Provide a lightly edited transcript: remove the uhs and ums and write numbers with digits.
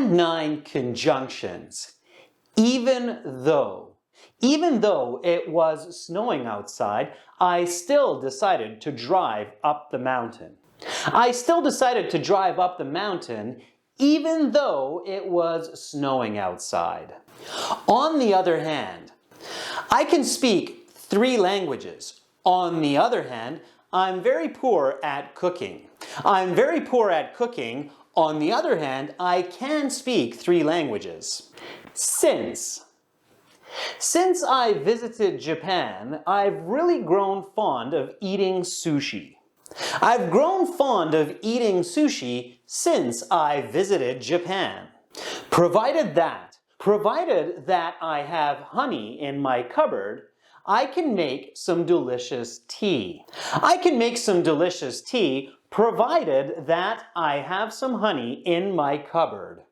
and 9 conjunctions. Even though. Even though it was snowing outside, I still decided to drive up the mountain. I still decided to drive up the mountain even though it was snowing outside. On the other hand, I can speak 3 languages. On the other hand, I'm very poor at cooking. I'm very poor at cooking. On the other hand, I can speak 3 languages. Since I visited Japan, I've really grown fond of eating sushi. I've grown fond of eating sushi since I visited Japan. Provided that I have honey in my cupboard, I can make some delicious tea. I can make some delicious tea provided that I have some honey in my cupboard.